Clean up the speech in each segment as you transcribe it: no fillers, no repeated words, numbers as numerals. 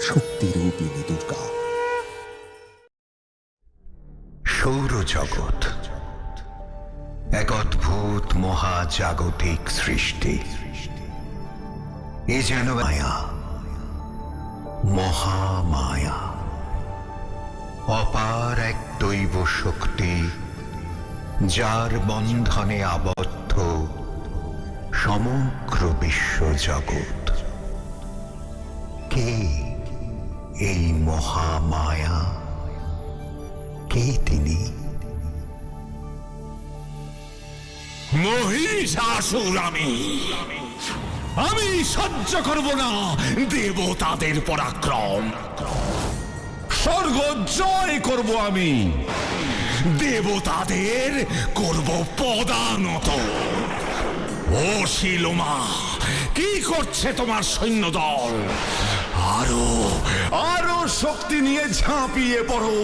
শক্তিরূপিণী দুর্গা। সৌরজগৎ এক অদ্ভুত মহাজাগতিক সৃষ্টি। এ যেন মায়া, মহামায়া, অপার এক দৈব শক্তি, যার বন্ধনে আবদ্ধ সমগ্র বিশ্বজগৎ। কে এই মহামায়া? কে তিনি? মহিষাসুর আমি সহ্য করব না দেবতাদের পরাক্রম। স্বর্গ জয় করব আমি, দেবতাদের করব পদানত। ও শিলোমা, কি করছে তোমার সৈন্যদল? আরো আরো শক্তি নিয়ে ঝাঁপিয়ে পড়ো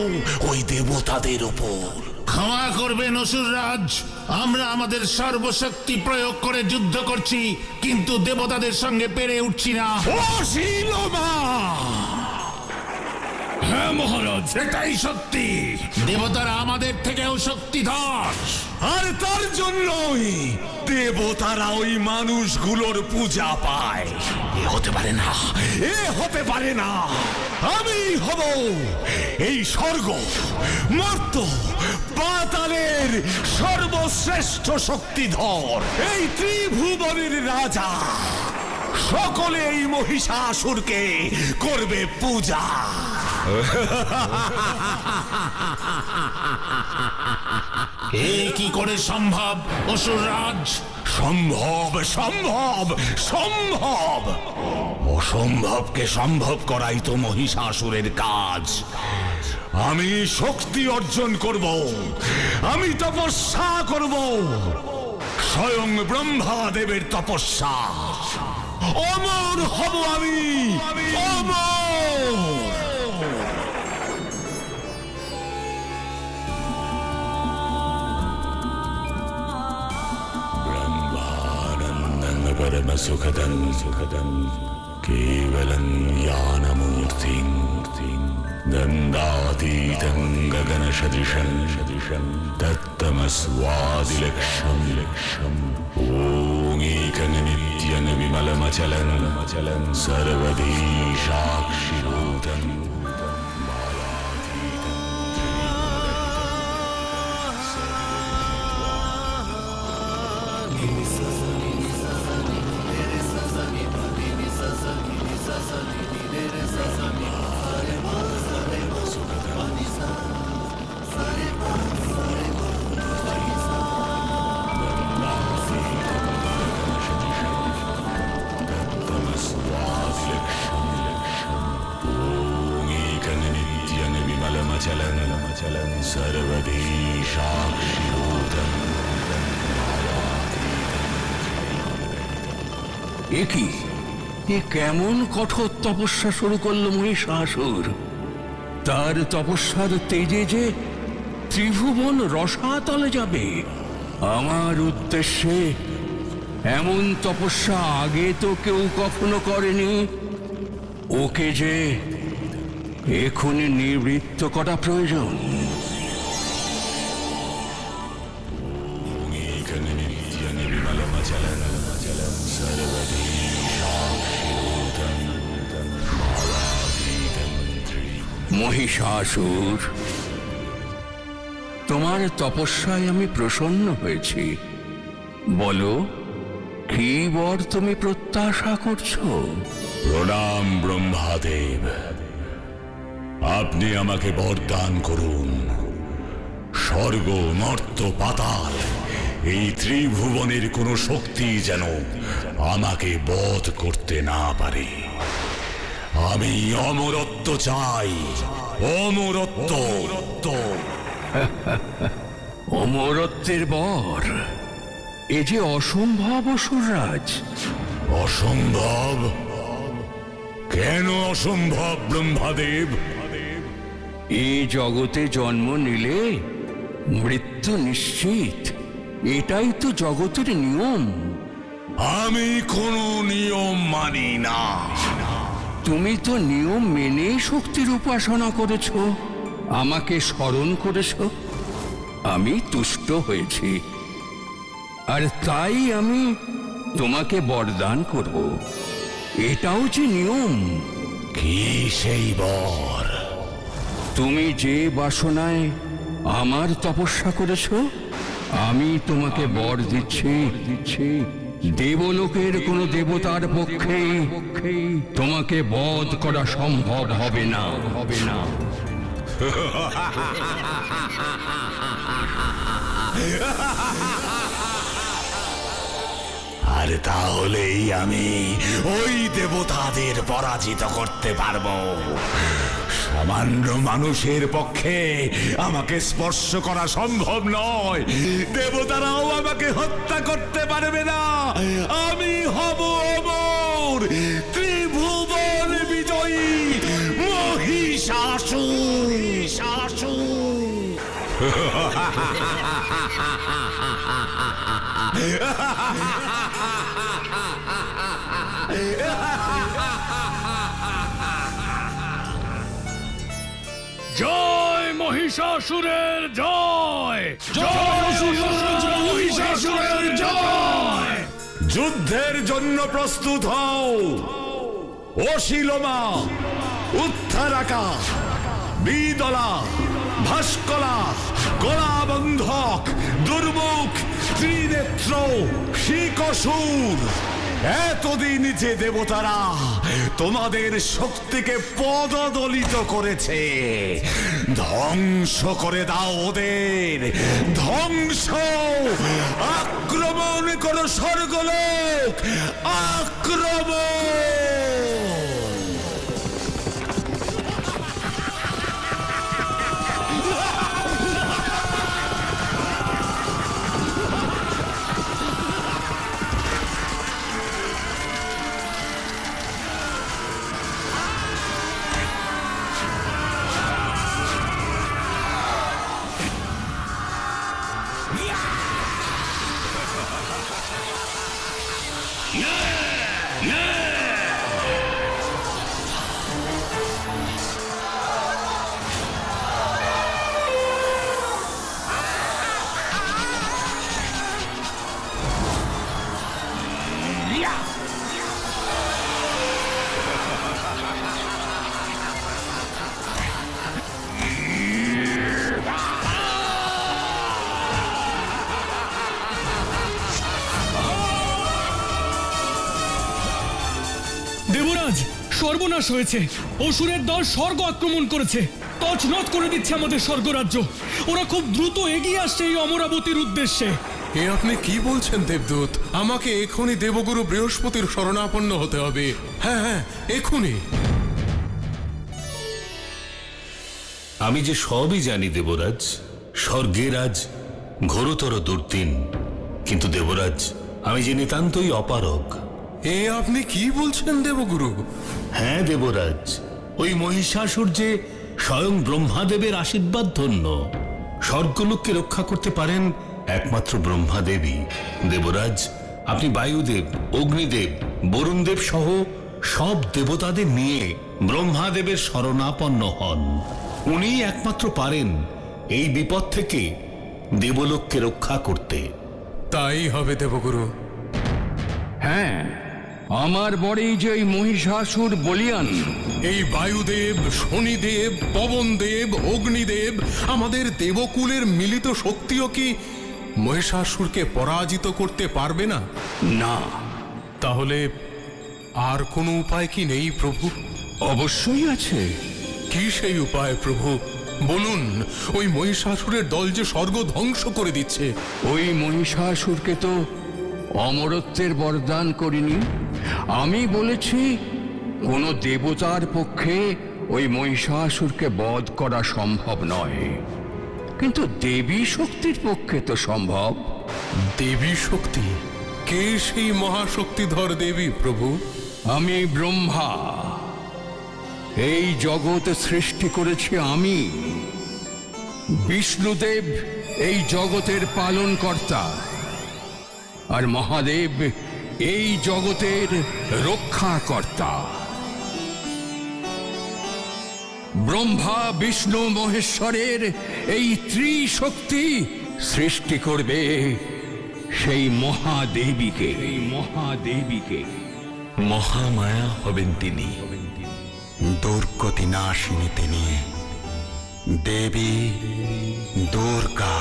ওই দেবতাদের ওপর। ক্ষমা করবেন অসুররাজ, আমরা আমাদের সর্বশক্তি প্রয়োগ করে যুদ্ধ করছি, কিন্তু দেবতাদের সঙ্গে পেরে উঠছি না। ও শিলোমা! হ্যাঁ মহারাজ, এটাই সত্যি। দেবতারা আমাদের থেকেও শক্তিধর, আর তার জন্যই দেবতারা ওই মানুষগুলোর পূজা পায়। এ হতে পারে না, এ হতে পারে না। আমি হব এই স্বর্গ, মর্ত, পাতালের সর্বশ্রেষ্ঠ শক্তিধর, এই ত্রিভুবনের রাজা। সকলে এই মহিষাসুরকে করবে পূজা। এ কি করে সম্ভব অসুররাজ? সম্ভব, সম্ভব, সম্ভব। অসম্ভবকে সম্ভব করাই তো মহিষাসুরের কাজ। আমি শক্তি অর্জন করব, আমি তপস্যা করব, স্বয়ং ব্রহ্মাদেবের তপস্যা। অমর হব আমি, অমর। परम सुखदं केवलं ज्ञानमूर्तिं गन्धातीतं गगनसदृशं तत्तमस्वादिलक्ष्यं ॐ एकं नित्यं विमलमचलं सर्वधी साक्षिभूतं चलन सर्वधी साक्षिभूतं। একি এ কেমন কঠোর তপস্যা শুরু করলো মহিষাসুর? তার তপস্যার তেজে যে ত্রিভুবন রসাতলে যাবে। আমার উদ্দেশ্যে এমন তপস্যা আগে তো কেউ কখনো করেনি। ওকে যে এখনই নিবৃত্ত করা প্রয়োজন। মহিষাসুর, তোমার তপস্যায় আমি প্রসন্ন হয়েছি। বলো, কি বর তুমি প্রত্যাশা করছো? প্রণাম ব্রহ্মাদেব, আপনি আমাকে বরদান করুন। স্বর্গ, মর্ত, পাতাল, এই ত্রিভুবনের কোনো শক্তি যেন আমাকে বধ করতে না পারে। আমি অমরত্ব চাই, অমরত্ব। অমরত্বের বর, এ যে অসম্ভব অসুররাজ। অসম্ভব? কেন অসম্ভব ব্রহ্মাদেব? এই জগতে জন্ম নিলে মৃত্যু নিশ্চিত, এটাই তো জগতের নিয়ম। আমি কোনো নিয়ম মানি না। তুমি তো নিয়ম মেনে শক্তির উপাসনা করেছ, আমাকে স্মরণ করেছ, আমি তুষ্ট হয়েছি। আর তাই আমি তোমাকে বরদান করব। এটাও যে নিয়ম। কি সেই বর? তুমি যে বাসনায় আমার তপস্যা করেছ, আমি তোমাকে বর দিচ্ছি। দেবলোকের কোনো দেবতার পক্ষে তোমাকে বধ করা সম্ভব হবে না। আর তাহলেই আমি ওই দেবতাদের পরাজিত করতে পারবো। সামান্য মানুষের পক্ষে আমাকে স্পর্শ করা সম্ভব নয়, দেবতারাও আমাকে হত্যা করতে পারবে না। আমি হব অমর, ত্রিভুবন বিজয়ী মহিষাসুর। জয় মহিষাসুরের জয়! মহিষাসুরের জয়! যুদ্ধের জন্য প্রস্তুত হও। অশিলমা, উত্থারাকা, বিদলা, ভাস্কলা, কলাবন্ধক, দুর্মুখ, ত্রিনেত্র, শিকসুর, এতদিন যে দেবতারা তোমাদের শক্তিকে পদদলিত করেছে, ধ্বংস করে দাও ওদের। ধ্বংস! আক্রমণ করো স্বর্গলোক! আক্রমণ! দেবরাজ, সর্বনাশ হয়েছে। অসুরের দল স্বর্গ আক্রমণ করেছে, তছনছ করে দিচ্ছে আমাদের স্বর্গরাজ্য। ওরা খুব দ্রুত এগিয়ে আসছে এই অমরাবতীর উদ্দেশ্যে। এ আপনি কি বলছেন দেবদূত? আমাকে এখনই দেবগুরু বৃহস্পতির শরণাপন্ন হতে হবে। হ্যাঁ হ্যাঁ, এখনই। আমি যে সবই জানি দেবরাজ, স্বর্গের আজ ঘোরতর দুর্দিন, কিন্তু দেবরাজ আমি যে নিতান্তই অপারগ। এ আপনি কি বলছেন দেবগুরু? হ্যাঁ দেবরাজ, ওই মহিষাসুর যে স্বয়ং ব্রহ্মাদেবের আশীর্বাদ ধন্য। স্বর্গলোককে রক্ষা করতে পারেন একমাত্র ব্রহ্মাদেবী। দেবরাজ, আপনি বায়ুদেব, অগ্নিদেব, বরুণদেব সহ সব দেবতাদের নিয়ে ব্রহ্মাদেবের শরণাপন্ন হন। উনি একমাত্র পারেন এই বিপদ থেকে দেবলোককে রক্ষা করতে। তাই হবে দেবগুরু। হ্যাঁ, আমার বরেই যে ওই মহিষাসুর বলিয়ান। এই বায়ুদেব, শনিদেব, পবনদেব, অগ্নিদেব, আমাদের দেবকুলের মিলিত শক্তিও কি মহিষাসুরকে পরাজিত করতে পারবে না? না। তাহলে আর কোনো উপায় কি নেই প্রভু? অবশ্যই আছে। কি সেই উপায় প্রভু? বলুন। ওই মহিষাসুরের দল যে স্বর্গ ধ্বংস করে দিচ্ছে। ওই মহিষাসুরকে তো অমরত্বের বরদান করিনি। আমি বলেছি কোন দেবতার পক্ষে ওই মহিষাসুরকে বধ করা সম্ভব নয়, কিন্তু দেবী শক্তির পক্ষে তো সম্ভব। দেবী শক্তি? কে সেই মহাশক্তিধর দেবী প্রভু? আমি ব্রহ্মা। এই জগৎ সৃষ্টি করেছি আমি। বিষ্ণুদেব এই জগতের পালনকর্তা, আর মহাদেব এই জগতের রক্ষাকর্তা। ব্রহ্মা বিষ্ণু মহেশ্বরের এই ত্রিশক্তি সৃষ্টি করবে সেই মহাদেবীকে। মহামায়া হবেন তিনি, দুর্গতি নাশিনী তিনি, দেবী দুর্গা।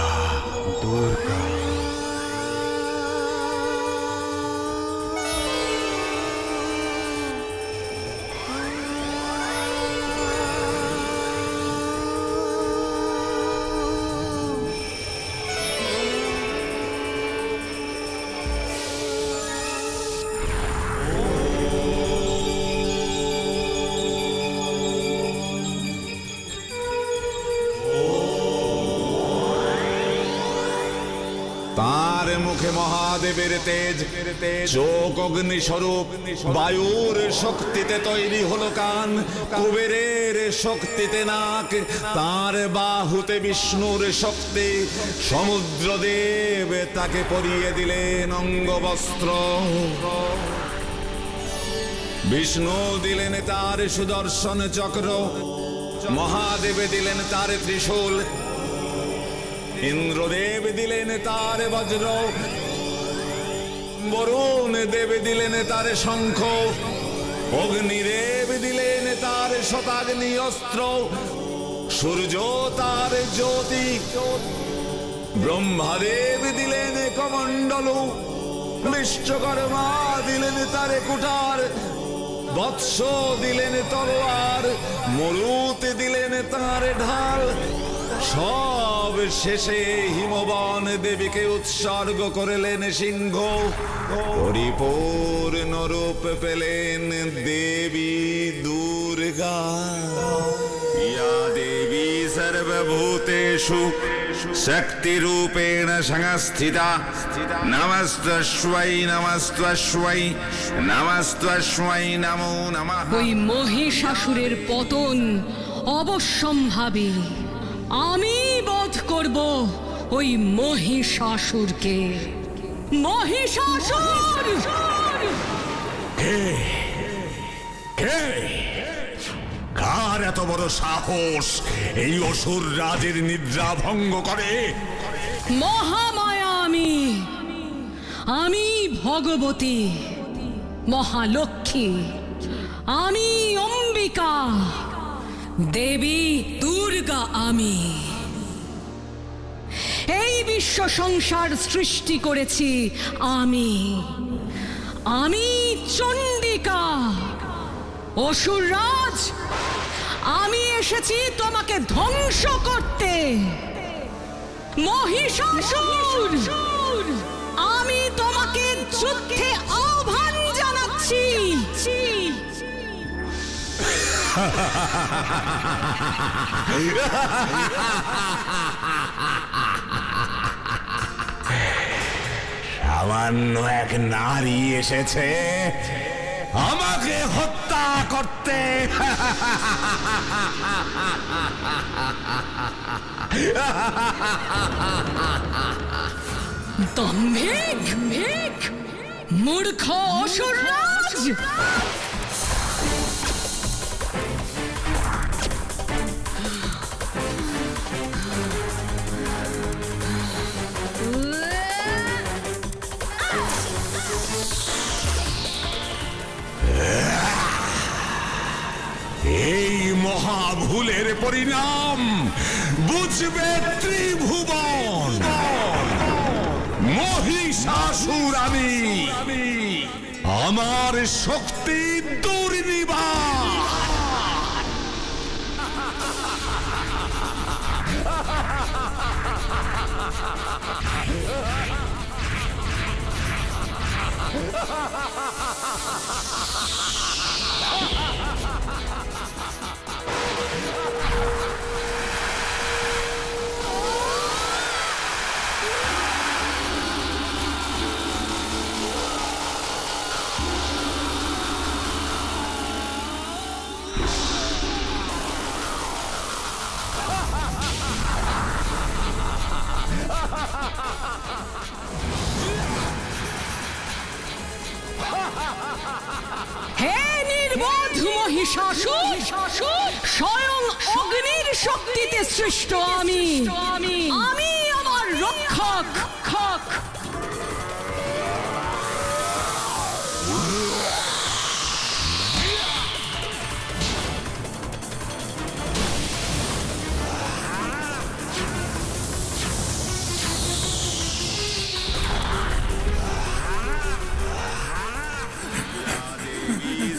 তার মুখে মহাদেবের তেজ, চোখ অগ্নিস্বরূপ, বায়ুর শক্তিতে তৈরি হলো কান, কুবেরের শক্তিতে নাক, তার বাহুতে বিষ্ণুর শক্তি। সমুদ্রদেব তাকে পরিয়ে দিলেন অঙ্গবস্ত্র, বিষ্ণু দিলেন তার সুদর্শন চক্র, মহাদেব দিলেন তার ত্রিশূল, ইন্দ্রদেব দিলেন তার বজ্র, বরুণ দেব দিলেন তার শঙ্খ, অগ্নিদেব দিলেন তার শতাগ্নি অস্ত্র, সূর্য তার জ্যোতি, ব্রহ্মাদেব দিলেন কমণ্ডলু, বিশ্বকর্মা দিলেন তার কুঠার, বৎস দিলেন তলোয়ার, মরুত দিলেন তার ঢাল। সব শেষে হিমবন দেবীকে উৎসর্গ করলেন সিংহ, পরিপূর্ণ রূপ পেলেন দেবী দুর্গা। ইয়া দেবী সর্বভূতেষু শক্তিরূপেণ সংস্থিতা, নমস্তস্मै নমস্তস্मै নমস্তস্मै নমো নমঃ। ওই মহিষাসুরের পতন অবশ্যম্ভাবী। আমি বধ করব ওই মহিষাসুরকে। মহিষাসুর! কার এত বড় সাহস এই অসুর রাজের নিদ্রা ভঙ্গ করে? মহামায়া আমি ভগবতী, মহালক্ষ্মী, আমি অম্বিকা, দেবী দুর্গা। আমি এই বিশ্ব সংসার সৃষ্টি করেছি। আমি চণ্ডিকা। অসুররাজ, আমি এসেছি তোমাকে ধ্বংস করতে। মহিষাসুর, আমি তোমাকে যুদ্ধে আহ্বান জানাচ্ছি। সামান্য এক নারী এসেছে আমাকে হত্যা করতে। দম্ভিক, মূর্খ অসুররাজ! এই মহাভুলের পরিণাম বুঝবে ত্রিভুবন। মহিষাসুর আমি, আমার শক্তি দুর্নিবার। হে মহিষাসুর স্বয়ং অগ্নির শক্তিতে সৃষ্ট আমি আমার রক্ষক।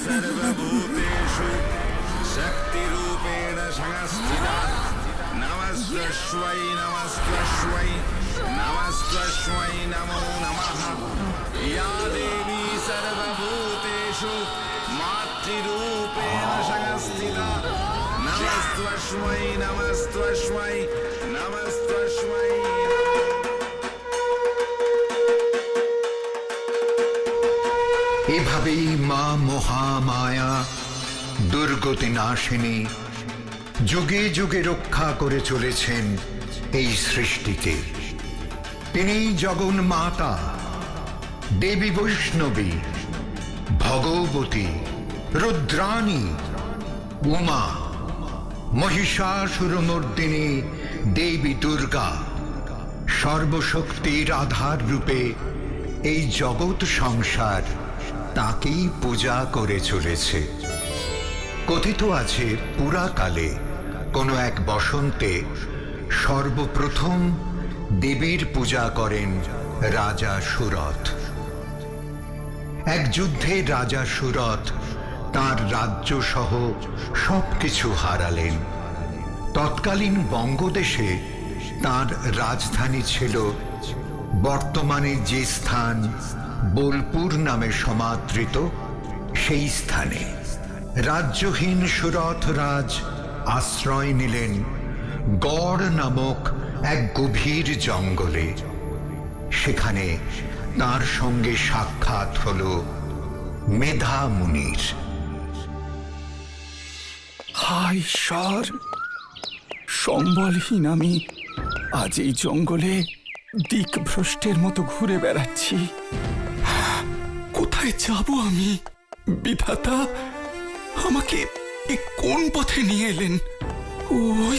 सर्वभूतेषु शक्तिरूपेण संस्थिता नमस्त्वै नमस्त्वै नमो नमः या देवी सर्वभूतेषु मातृरूपेण संस्थिता नमस्त्वै এভাবেই মা মহামায়া দুর্গতি নাশিনী যুগে যুগে রক্ষা করে চলেছেন এই সৃষ্টিকে। তিনি জগন্মাতা, দেবী বৈষ্ণবী, ভগবতী, রুদ্রাণী, উমা, মহিষাসুরমর্দিনী দেবী দুর্গা, সর্বশক্তির আধার রূপে এই জগৎ সংসার তাকেই পূজা করে চলেছে। কথিত আছে পুরাকালে কোনো এক বসন্তে সর্বপ্রথম দেবীর পূজা করেন রাজা সুরথ। এক যুদ্ধে রাজা সুরথ তার রাজ্য সহ সবকিছু হারালেন। তৎকালীন বঙ্গদেশে তার রাজধানী ছিল বর্তমানে যে স্থান বোলপুর নামে সমাদৃত, সেই স্থানে রাজ্যহীন সুরথ রাজ আশ্রয় নিলেন গড় নামক এক গভীর জঙ্গলে। সেখানে তার সঙ্গে সাক্ষাৎ হল মেধা মুনির। হায় ঈশ্বর, সম্বলহীন আমি আজ এই জঙ্গলে দিকভ্রষ্টের মতো ঘুরে বেড়াচ্ছি। কোথায় যাব আমি? বিধাতা আমাকে এ কোন পথে নিয়ে এলেন? ওই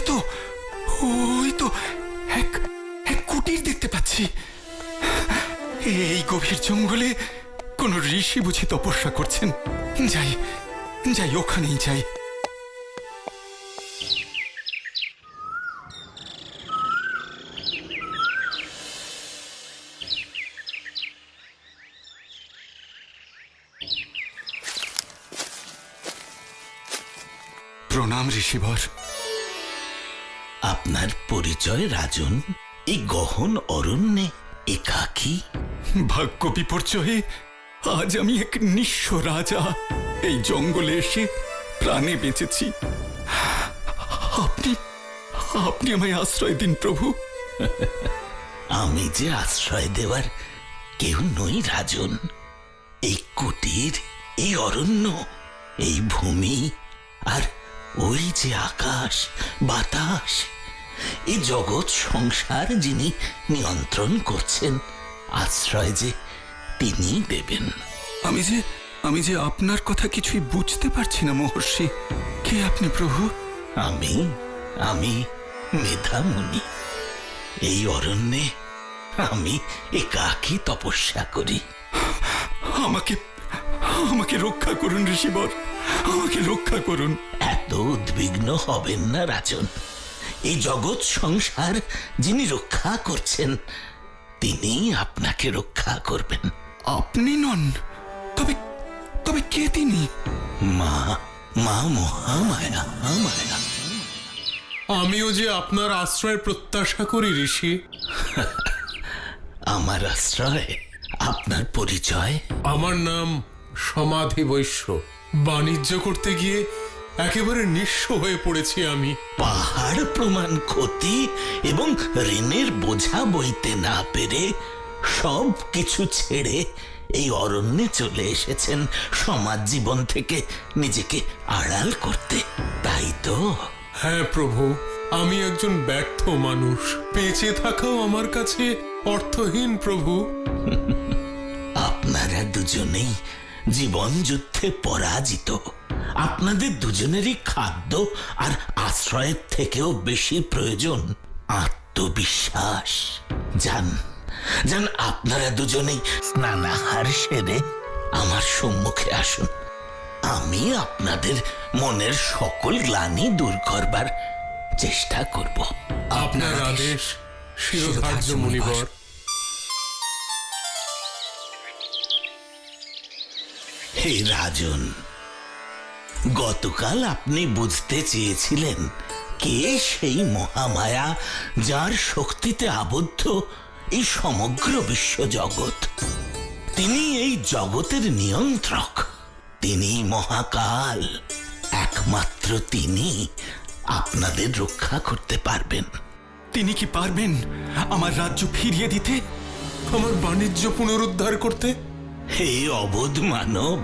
তো এক কুটির দেখতে পাচ্ছি। এই গভীর জঙ্গলে কোন ঋষি বুঝি তপস্যা করছেন। যাই ওখানেই যাই। প্রণাম ঋষিবর। আপনার পরিচয় রাজন? এই গহন অরণ্যে একাকী? ভাগ্য বিপর্যয়ে আজ আমি এক নিঃস্ব রাজা এই জঙ্গলে এসে প্রাণে বেঁচেছি। আপনি আমায় আশ্রয় দিন প্রভু। আমি যে আশ্রয় দেওয়ার কেউ নই রাজন। এই কুটির, এই অরণ্য, এই ভূমি আর ওই যে আকাশ বাতাস, এই জগৎ সংসার যিনি নিয়ন্ত্রণ করছেন, আশ্রয় যে তিনি দেবেন। আমি যে আপনার কথা কিছুই বুঝতে পারছি না মহর্ষি। কে আপনি প্রভু? আমি মেধা মুনি। এই অরণ্যে আমি একাকী তপস্যা করি। আমাকে রক্ষা করুন ঋষিবর, আমাকে রক্ষা করুন। এত উদ্বিগ্ন হবেন না রাজন। এই জগৎ সংসার যিনি রক্ষা করছেন, তিনি আপনাকে রক্ষা করবেন। আপনি নন? তবে কে তিনি? মা মহামায়া। আমিও যে আপনার আশ্রয়ের প্রত্যাশা করি ঋষি। আমার আশ্রয়? আপনার পরিচয়? আমার নাম সমাধি বৈশ্য। বাণিজ্য করতে গিয়ে একেবারে নিঃস্ব হয়ে পড়েছি আমি। পাহাড় প্রমাণ ক্ষতি এবং ঋণের বোঝা বইতে না পেরে সব কিছু ছেড়ে এই অরণ্যে চলে এসেছেন সমাজ জীবন থেকে নিজেকে আড়াল করতে, তাই তো? হ্যাঁ প্রভু, আমি একজন ব্যর্থ মানুষ। বেঁচে থাকাও আমার কাছে অর্থহীন প্রভু। আপনারা দুজনেই জীবন যুদ্ধে পরাজিত। আপনাদের দুজনেরই খাদ্য আর আশ্রয়ের থেকেও বেশি প্রয়োজন আত্মবিশ্বাস। যান যান, আপনারা দুজনেই স্নানাহার সেরে আমার সম্মুখে আসুন। আমি আপনাদের মনের সকল গ্লানি দূর করবার চেষ্টা করব। আপনার আদেশ শিরোধার্য মুনিবর। হে রাজন, গতকাল আপনি বুঝতে চেয়েছিলেন কে সেই মহামায়া যার শক্তিতে আবদ্ধ এই সমগ্র বিশ্বজগৎ। তিনি এই জগতের নিয়ন্ত্রক, তিনি মহাকাল। একমাত্র তিনি আপনাদের রক্ষা করতে পারবেন। তিনি কি পারবেন আমার রাজ্য ফিরিয়ে দিতে, আমার বাণিজ্য পুনরুদ্ধার করতে? হে অবোধ মানব,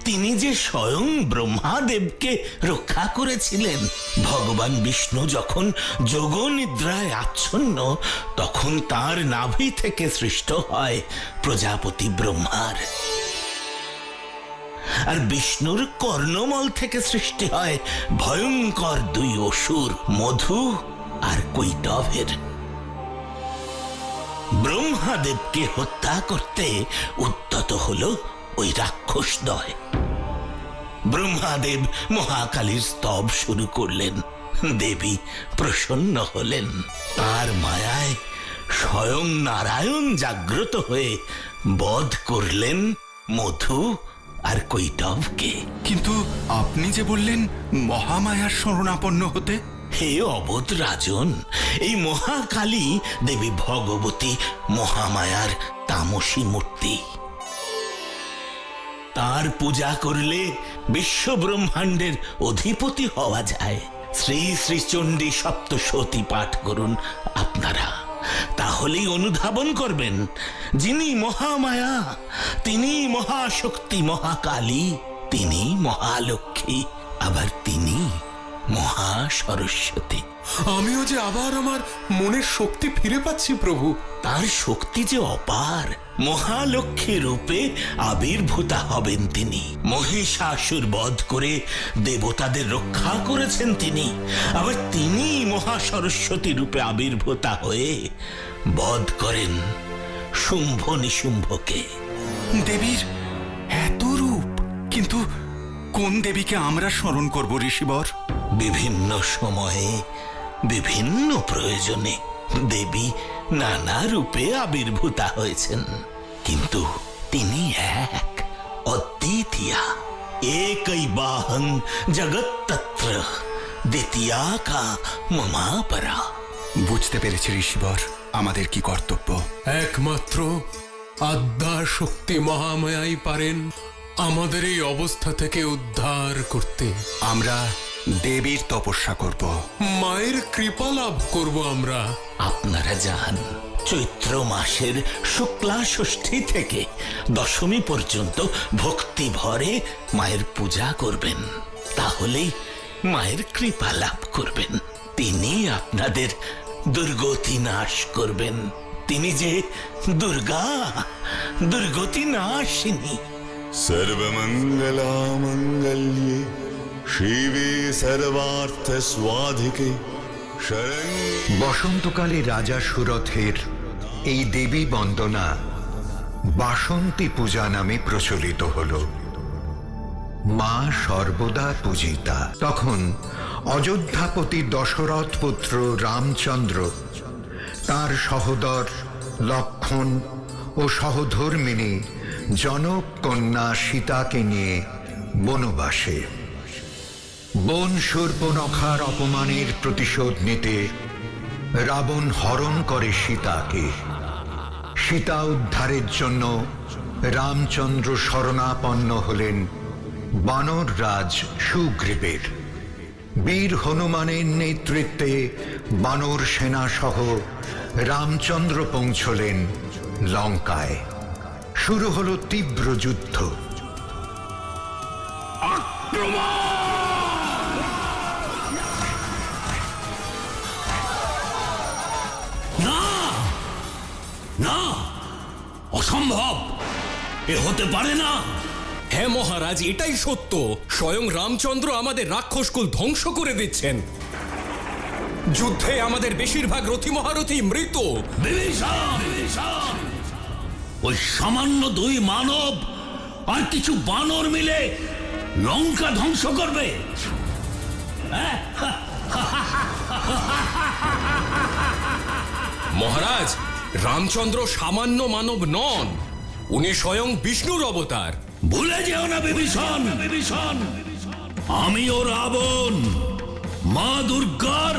তিনি যে স্বয়ং ব্রহ্মাদেবকে রক্ষা করেছিলেন। ভগবান বিষ্ণু যখন যোগনিদ্রায় আচ্ছন্ন, তখন তার নাভি থেকে সৃষ্ট হয় প্রজাপতি ব্রহ্মার। আর বিষ্ণুর কর্ণমল থেকে সৃষ্টি হয় ভয়ঙ্কর দুই অসুর, মধু আর কৈটভের। ব্রহ্মাদেবকে হত্যা করতে উদ্যত হলো ওই রাক্ষসদ্বয়। ব্রহ্মাদেব মহাকালীর স্তব শুরু করলেন। দেবী প্রসন্ন হলেন। তার মায়ায় স্বয়ং নারায়ণ জাগ্রত হয়ে বধ করলেন মধু আর কৈটভকে। কিন্তু আপনি যে বললেন মহামায়ার শরণাপন্ন হতে। হে অবোধ রাজন, এই মহাকালী দেবী ভগবতী মহামায়ার তামসী মূর্তি। তার পূজা করলে বিশ্ব ব্রহ্মাণ্ডের অধিপতি হওয়া যায়। শ্রী শ্রী চণ্ডী সপ্তশতী পাঠ করুন আপনারা, তাহলেই অনুধাবন করবেন যিনি মহামায়া তিনি মহাশক্তি মহাকালী, তিনি মহালক্ষ্মী, আবার তিনি মহা সরস্বতী। আমিও যে আবার আমার মনের শক্তি ফিরে পাচ্ছি প্রভু। তার শক্তি যে অপার। মহালক্ষ্মী রূপে আবির্ভূতা হবেন তিনি। মহিষাসুর বধ করে দেবতাদের রক্ষা করেছেন তিনি। আবার তিনি মহা সরস্বতী রূপে আবির্ভূতা হয়ে বধ করেন শুম্ভ নিশুম্ভকে। দেবীর এত রূপ, কিন্তু কোন দেবীকে আমরা স্মরণ করব ঋষিবর? বিভিন্ন সময়ে বিভিন্ন প্রয়োজনে দেবী নানা রূপে আবির্ভূতা হয়েছেন, কিন্তু তিনি এক, অদ্বিতীয়া। একই বাহন জগত্তত্র দ্বিতীয়া কা মমাপরা। বুঝতে পেরেছি ঋষিবর, আমাদের কি কর্তব্য। একমাত্র আদ্যা শক্তি মহামায়াই পারেন আমাদের এই অবস্থা থেকে উদ্ধার করতে। আমরা দেবীর তপস্যা করব, মায়ের কৃপা লাভ করব আমরা। আপনারা যান, চৈত্র মাসের শুক্লা ষষ্ঠী থেকে দশমী পর্যন্ত ভক্তি ভরে মায়ের পূজা করবেন। তাহলেই মায়ের কৃপা লাভ করবেন। তিনি আপনাদের দুর্গতি নাশ করবেন। তিনি যে দুর্গা, দুর্গতি নাশিনী। सर्वमंगला मंगल्ये शिवे सर्वार्थ स्वाधिके शरण्ये। বসন্তকালে রাজা সুরথের এই দেবী বন্দনা বাসন্তী পূজা নামে প্রচলিত হল। মা সর্বদা পূজিতা। তখন অযোধ্যাপতি দশরথ পুত্র রামচন্দ্র তার সহোদর লক্ষ্মণ ও সহধর্মিণী জনক কন্যা সীতাকে নিয়ে বনবাসে। বন শূর্পণখার অপমানের প্রতিশোধ নিতে রাবণ হরণ করে সীতাকে। সীতা উদ্ধারের জন্য রামচন্দ্র শরণাপন্ন হলেন বানর রাজ সুগ্রীবের। বীর হনুমানের নেতৃত্বে বানর সেনা সহ রামচন্দ্র পৌঁছলেন লঙ্কায়। শুরু হলো তীব্র যুদ্ধ। না না, অসম্ভব, এ হতে পারে না। হ্যাঁ মহারাজ, এটাই সত্য। স্বয়ং রামচন্দ্র আমাদের রাক্ষসকুল ধ্বংস করে দিচ্ছেন। যুদ্ধে আমাদের বেশিরভাগ রথী মহারথী মৃত। ওই সামান্য 2 মানব আর কিছু বানর মিলে লঙ্কা ধ্বংস করবে? মহারাজ, রামচন্দ্র সামান্য মানব নন, উনি স্বয়ং বিষ্ণুর অবতার। ভুলে যেও না বিভীষণ, আমিও রাবণ, মা দুর্গার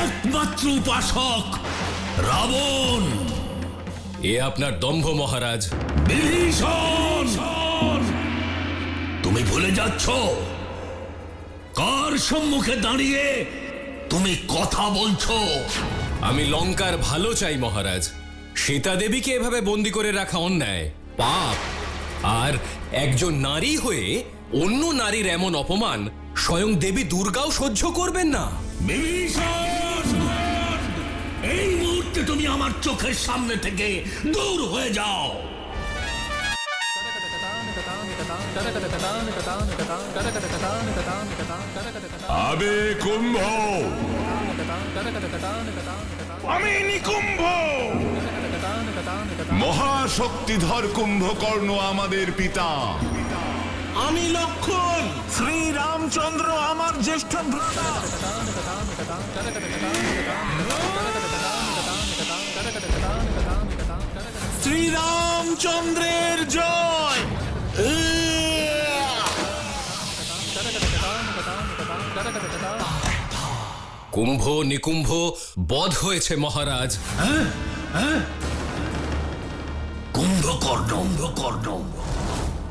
একমাত্র উপাসক রাবণ। এ আপনার দম্ভ মহারাজ। বিভীষণ, তুমি ভুলে যাচ্ছ কার সম্মুখে দাঁড়িয়ে তুমি কথা বলছো? আমি লঙ্কার ভালো চাই মহারাজ। সীতা দেবীকে এভাবে বন্দি করে রাখা অন্যায়, পাপ। আর একজন নারী হয়ে অন্য নারীর এমন অপমান স্বয়ং দেবী দুর্গাও সহ্য করবেন না। বিভীষণ, এই মুহূর্তে তুমি আমার চোখের সামনে থেকে দূর হয়ে যাও। আবে কুম্ভ, আমি নিকুম্ভ। মহাশক্তিধর কুম্ভকর্ণ আমাদের পিতা। আমি লক্ষণ, শ্রীরামচন্দ্র আমার জ্যেষ্ঠ ভ্রাতা। শ্রীরামচন্দ্রের জয়। কুম্ভ নিকুম্ভ বধ হয়েছে মহারাজ।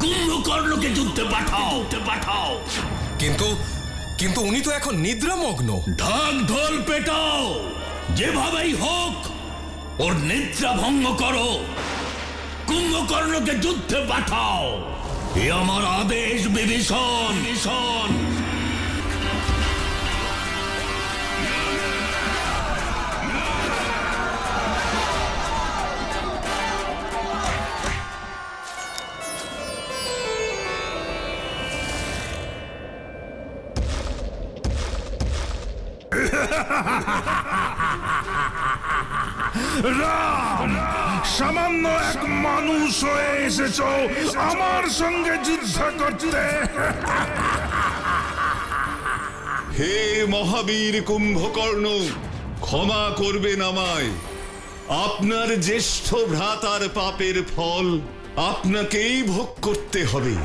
কুম্ভকর্ণকে যুদ্ধে পাঠাও। কিন্তু উনি তো এখন নিদ্রামগ্ন। ঢাক ঢোল পেটাও, যেভাবেই হোক ওর নিদ্রা ভঙ্গ করো। কুম্ভকর্ণকে যুদ্ধে পাঠাও, এ আমার আদেশ বিভীষণ। রাম, সামান্য এক মানুষ হয়ে এসেছ আমার সঙ্গে যুদ্ধ করতে। হে মহাবীর কুম্ভকর্ণ, ক্ষমা করবেন আমায়। আপনার জ্যেষ্ঠ ভ্রাতার পাপের ফল আপনাকেই ভোগ করতে হবে।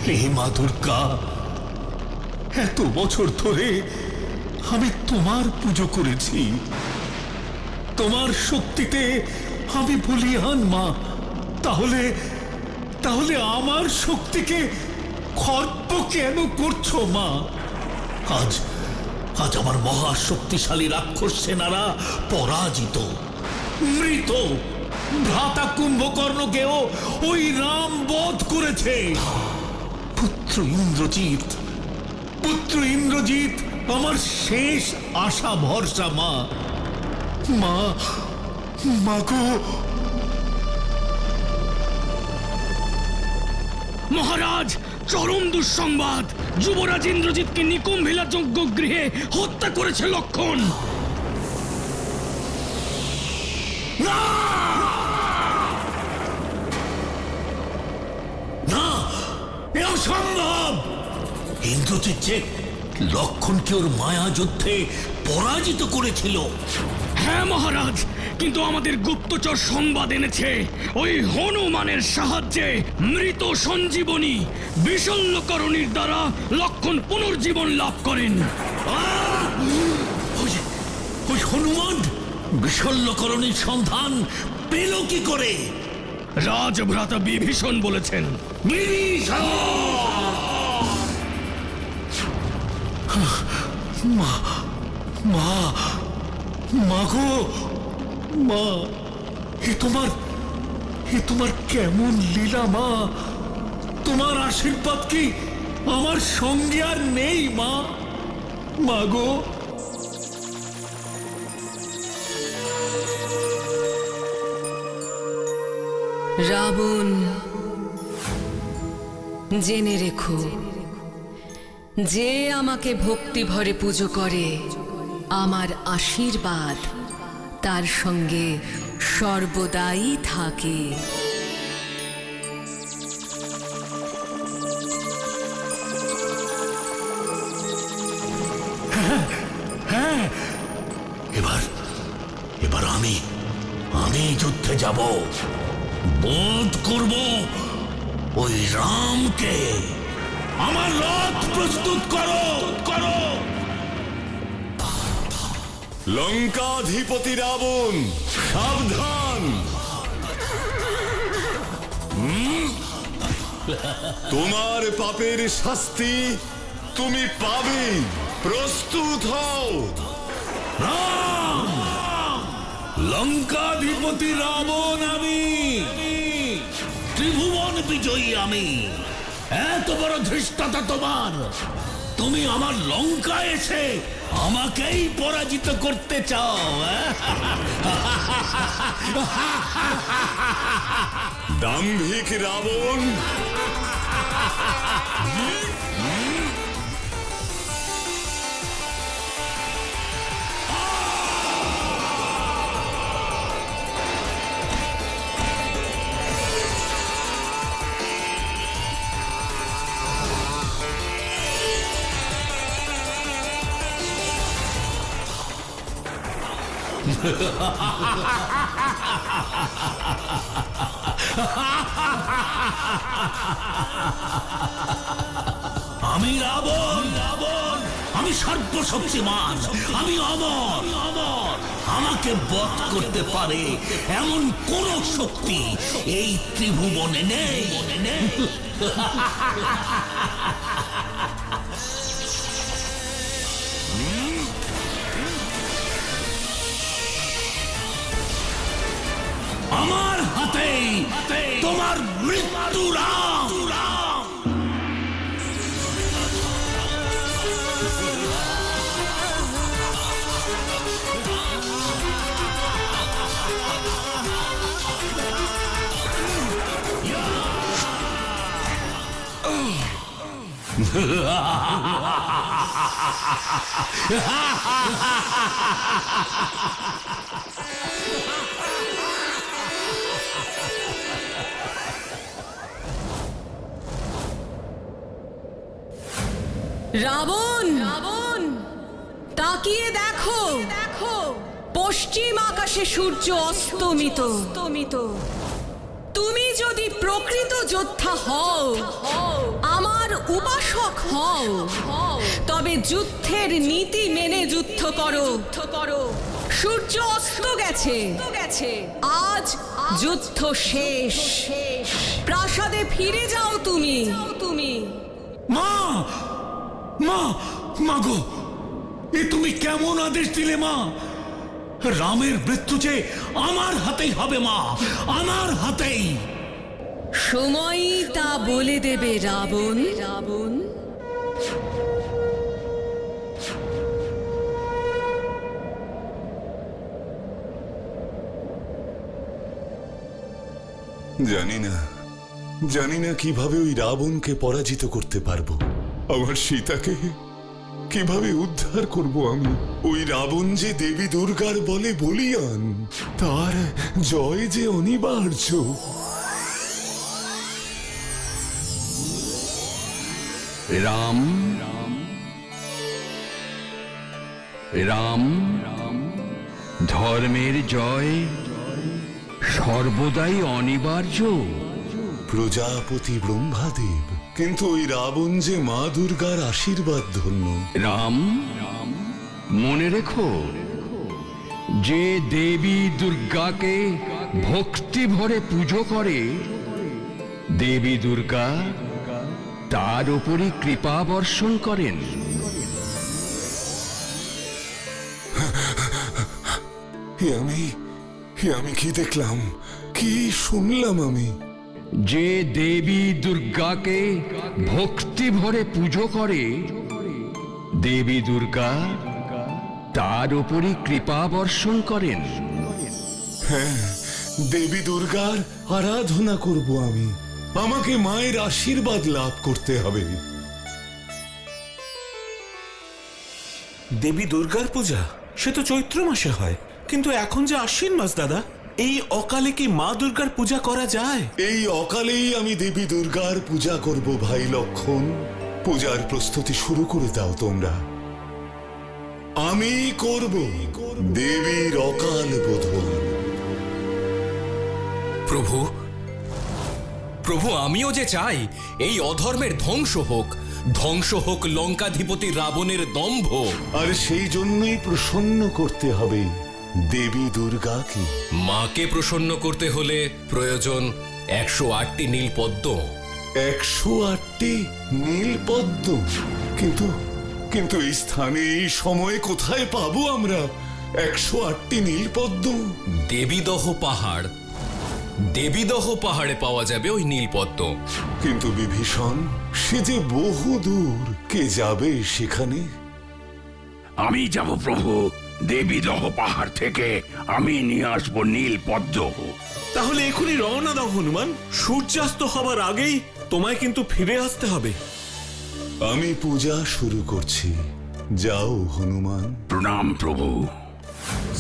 হে মা দুর্গা, এত বছর ধরে আমি তোমার পুজো করেছি, তোমার শক্তিতে আমি বলিয়ান মা। তাহলে আমার শক্তিকে খর্ব কেন করছো মা? আজ আমার মহাশক্তিশালী রাক্ষস সেনারা পরাজিত, মৃত। ভ্রাতা কুম্ভকর্ণকেও ওই রাম বধ করেছে। পুত্র ইন্দ্রজিৎ আমার শেষ আশা ভরসা মা। গো মহারাজ, চরম দুঃসংবাদ। যুবরাজ ইন্দ্রজিৎকে নিকুম্ভিলা যজ্ঞ গৃহে হত্যা করেছে লক্ষণ। না, এ অসম্ভব। ইন্দ্রজিৎ যে লক্ষণকে ওর মায়া যুদ্ধে পরাজিত করেছিল। হ্যাঁ মহারাজ, কিন্তু আমাদের গুপ্তচর সংবাদ এনেছে ওই হনুমানের সাহায্যে মৃত সঞ্জীবনী বিশল্যকরণীর দ্বারা লক্ষণ পুনর্জীবন লাভ করেন। ওই হনুমান বিশল্যকরণীর সন্ধান পেল কি করে? রাজভ্রাতা বিভীষণ বলেছেন। মাগো, মা, এ তোমার কেমন লীলা মা? তোমার আশীর্বাদ কি আমার সঙ্গে আর নেই মা? মাগো, রাবণ, জেনে রেখো, যে আমাকে ভক্তি ভরে পুজো করে আমার আশীর্বাদ তার সঙ্গে সর্বদাই থাকে। এবার আমি যুদ্ধে যাব, বধ করব ওই রামকে। আমার রথ প্রস্তুত করো। লঙ্কাধিপতি রাবণ, সাবধান! তোমার পাপের শাস্তি তুমি পাবে। প্রস্তুত হও। লঙ্কাধিপতি রাবণ আমি, ত্রিভুবন বিজয়ী আমি। এত বড় ধৃষ্টতা তোমার! তুমি আমার লঙ্কা এসে আমাকেই পরাজিত করতে চাও? দাম্ভিক রাবণ! আমি রাবণ, আমি সর্বশক্তিমান, আমি অমর। আমাকে বধ করতে পারে এমন কোন শক্তি এই ত্রিভুবনে নেই। আমার হাতেই তোমার মৃত্যু। রাম, রাবণ, তাকিয়ে দেখো, পশ্চিম আকাশে সূর্য অস্তমিত। তুমি যদি প্রকৃত যোদ্ধা হও, আমার উপাসক হও, তবে যুদ্ধের নীতি মেনে যুদ্ধ করো। সূর্য অস্ত গেছে, আজ যুদ্ধ শেষ। প্রাসাদে ফিরে যাও তুমি। মাগো, এ তুমি কেমন আদেশ দিলে মা? রামের মৃত্যু যে আমার হাতেই হবে মা, আমার হাতেই। সময়ই তা বলে দেবে রাবণ। জানি না কিভাবে ওই রাবণকে পরাজিত করতে পারবো। আমার সীতাকে কিভাবে উদ্ধার করব আমি? ওই রাবণ যে দেবী দুর্গার বলে বলিয়ান, তার জয় যে অনিবার্য। রাম, ধর্মের জয় সর্বদাই অনিবার্য। প্রজাপতি ব্রহ্মাদেব, কিন্তু ওই রাবণ যে মা দুর্গার আশীর্বাদ ধন্য। রাম, মনে রেখো, যে দেবী দুর্গাকে ভক্তি ভরে পুজো করে, দেবী দুর্গা তার উপরই কৃপা বর্ষণ করেন। আমি কি দেখলাম, কি শুনলাম আমি? যে দেবী দুর্গাকে ভক্তি ভরে পুজো করে, দেবী দুর্গা তার উপরই কৃপা বর্ষণ করেন। হ্যাঁ, দেবী দুর্গার আরাধনা করব আমি। আমাকে মায়ের আশীর্বাদ লাভ করতে হবে। দেবী দুর্গার পূজা সে তো চৈত্র মাসে হয়, কিন্তু এখন যে আশ্বিন মাস দাদা, এই অকালে কি মা দুর্গার পূজা করা যায়? এই অকালেই আমি দেবী দুর্গার পূজা করব ভাই লক্ষণ। পূজার প্রস্তুতি শুরু করে দাও তোমরা। আমি করব দেবীর অকাল বোধন। প্রভু, প্রভু, আমিও যে চাই এই অধর্মের ধ্বংস হোক, ধ্বংস হোক লঙ্কাধিপতি রাবণের দম্ভ। আর সেই জন্যই প্রসন্ন করতে হবে দেবী দুর্গাকে। মাকে প্রসন্ন করতে হলে প্রয়োজন 108টি নীলপদ্ম। 108টি নীলপদ্ম? কিন্তু কিন্তু এই স্থানে এই সময়ে কোথায় পাবো আমরা 108টি নীলপদ্ম? দেবীদহ পাহাড়, দেবীদহ পাহাড়ে পাওয়া যাবে ওই নীলপদ্ম। কিন্তু বিভীষণ, সে যে বহু দূর, কে যাবে সেখানে? আমি যাব প্রভু, দেবীদহ পাহাড় থেকে আমি নিয়ে আসবো নীল পদ্ম। তাহলে এখনই রওনা দাও হনুমান, সূর্যাস্ত হবার আগেই তোমায় কিন্তু ফিরে আসতে হবে। আমি পূজা শুরু করছি, যাও হনুমান। প্রণাম প্রভু।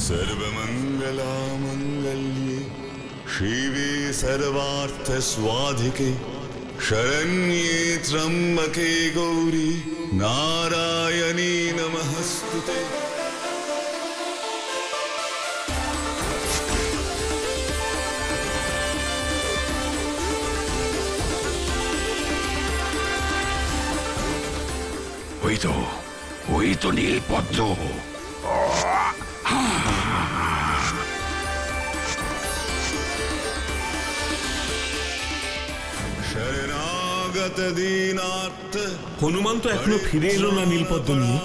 सर्वमंगला मंगल्ये शिवे सर्वार्थ स्वाधिके शरण्ये त्र्यंबके गौरी नारायणी नमस्तुते। ওই তো নীল পদ্ম। शरणागत दीनार्थ হনুমান তো এখনো ফিরে এলো না নীলপদ্ম নিয়ে।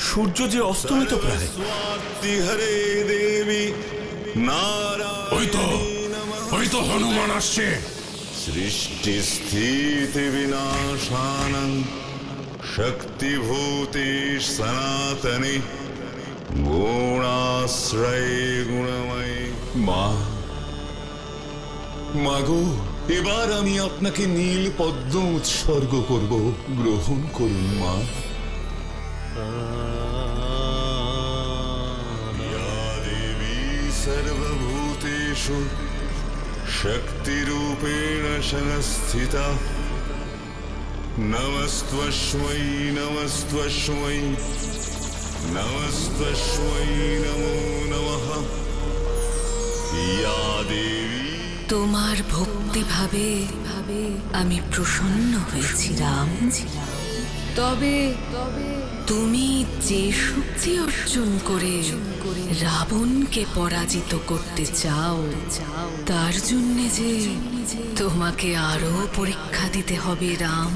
সূর্য যে অস্তমিত প্রায়। स्वाति हरे देवी नारायणी ওই তো হনুমান আসছে। सृष्टि स्थिति विनाशानं शक्तिभूते सनातने गुणाश्रय गुणमयी। মাগো, এবার আমি আপনাকে নীল পদ্ম উৎসর্গ করব, গ্রহণ করুন মা। या देवी सर्वभूतेषु शक्तिरूपेण संस्थिता नमस्त्वस्मै नमस्त्वस्मै नमस्त्वस्मै नमो नमः। या देवी, তোমার ভক্তি ভাবে আমি প্রসন্ন হয়েছি রাম। তবে তুমি যে শক্তি অর্জন করে রাবণকে পরাজিত করতে চাও, তার জন্য যে তোমাকে আরো পরীক্ষা দিতে হবে রাম।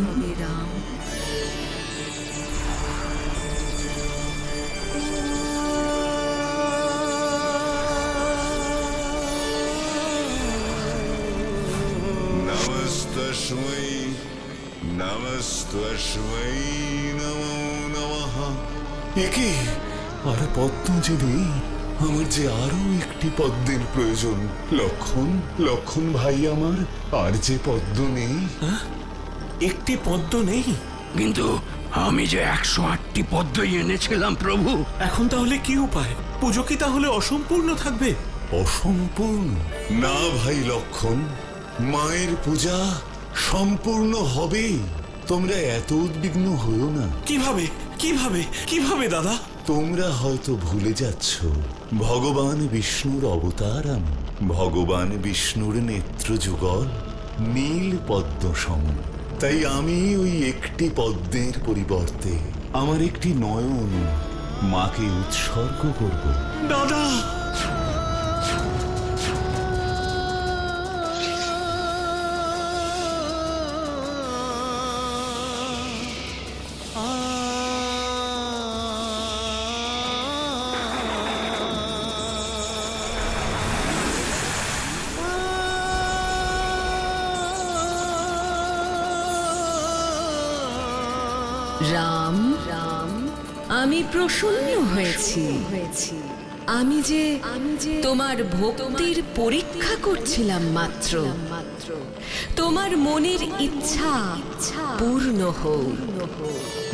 नमस्तस्मै नमस्तस्मै नमो नमः। একে আর পদ্ম যে নেই, আমার যে আরো একটি পদ্মের প্রয়োজন। লক্ষণ ভাই আমার, আর যে পদ্ম নেই। একটি পদ্ম নেই? কিন্তু আমি যে 108টি পদ্মই এনেছিলাম প্রভু। এখন তাহলে কি উপায়? পুজো কি তাহলে অসম্পূর্ণ থাকবে? অসম্পূর্ণ না ভাই লক্ষণ, মায়ের পূজা সম্পূর্ণ হবে। তোমরা এত উদ্বিগ্ন হও না। কিভাবে কিভাবে কিভাবে দাদা? তোমরা হয়তো ভুলে যাচ্ছ ভগবান বিষ্ণুর অবতার আমি। ভগবান বিষ্ণুর নেত্র যুগল নীল পদ্ম সম। তাই আমি ওই একটি পদ্মের পরিবর্তে আমার একটি নয়ন মাকে উৎসর্গ করব। দাদা রাম রাম, আমি প্রসন্ন হয়েছি। আমি যে তোমার ভক্তির পরীক্ষা করছিলাম মাত্র। তোমার মনের ইচ্ছা পূর্ণ হোক।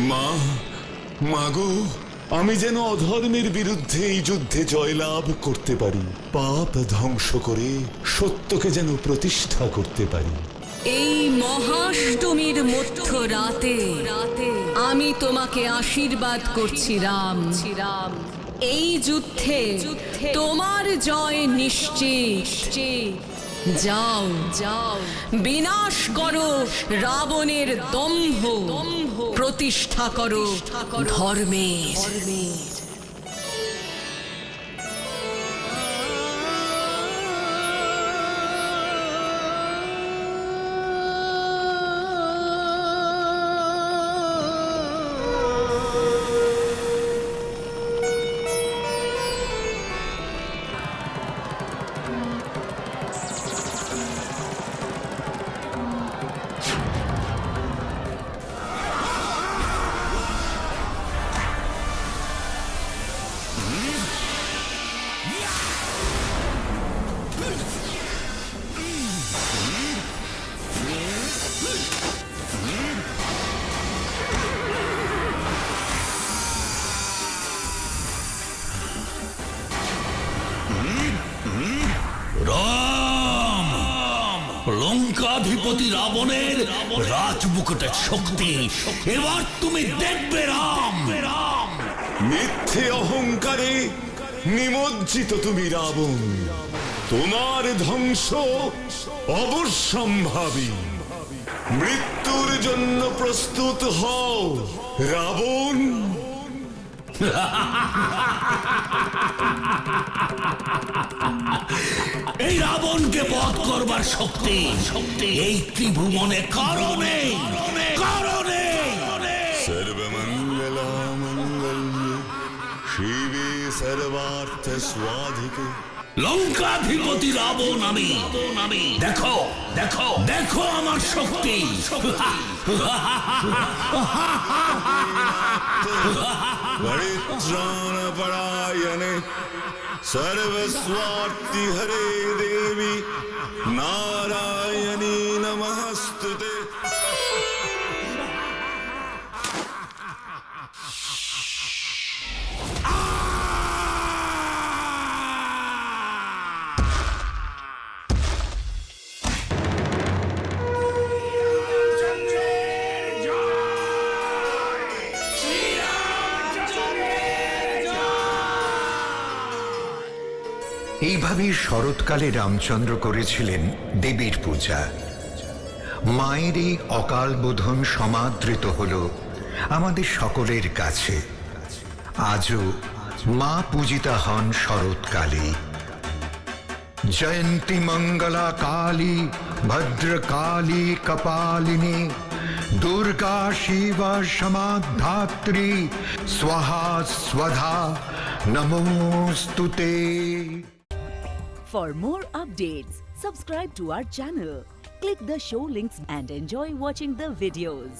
মা, মাগো, আমি যেন অধর্মের বিরুদ্ধে এই যুদ্ধে জয়লাভ করতে পারি, পাপ ধ্বংস করে সত্যকে যেন প্রতিষ্ঠা করতে পারি। এই মহাষ্টমীর মধ্য রাতে আমি তোমাকে আশীর্বাদ করছি রাম। এই যুদ্ধে তোমার জয় নিশ্চিত। যাও যাও, বিনাশ করো রাবণের দম্ভ, প্রতিষ্ঠা করো ধর্মের। রাম, লঙ্কাধিপতি রাবণের রাজমুকুটের শক্তি এবার তুমি দেখবে রাম। মিথ্যে অহংকারে নিমজ্জিত তুমি রাবণ, তোমার ধ্বংস অবশ্যম্ভাবী। মৃত্যুর জন্য প্রস্তুত হও রাবণ। এই রাবণকে বধ করবার শক্তি এই ত্রিভুবনে কারণে কারণে সর্বমঙ্গলা মঙ্গল্যে শিবে সর্বার্থ স্বাধিকে। লঙ্কাধিপতি রাবণ আমি। দেখো দেখো দেখো আমার শক্তি। পরিত্রাণপরায়ণে সর্বস্বার্থি হরে দেবী নারায়ণী নমস্তুতে। এইভাবেই শরৎকালে রামচন্দ্র করেছিলেন দেবীর পূজা। মায়ের এই অকাল বোধন সমাদৃত হল আমাদের সকলের কাছে। আজও মা পূজিতা হন শরৎকালে। জয়ন্তী মঙ্গলা কালী ভদ্রকালী কপালিনী দুর্গা শিবা সমাধাত্রী স্বাহা স্বধা নমোস্তুতে। For more updates, subscribe to our channel, click the show links and enjoy watching the videos.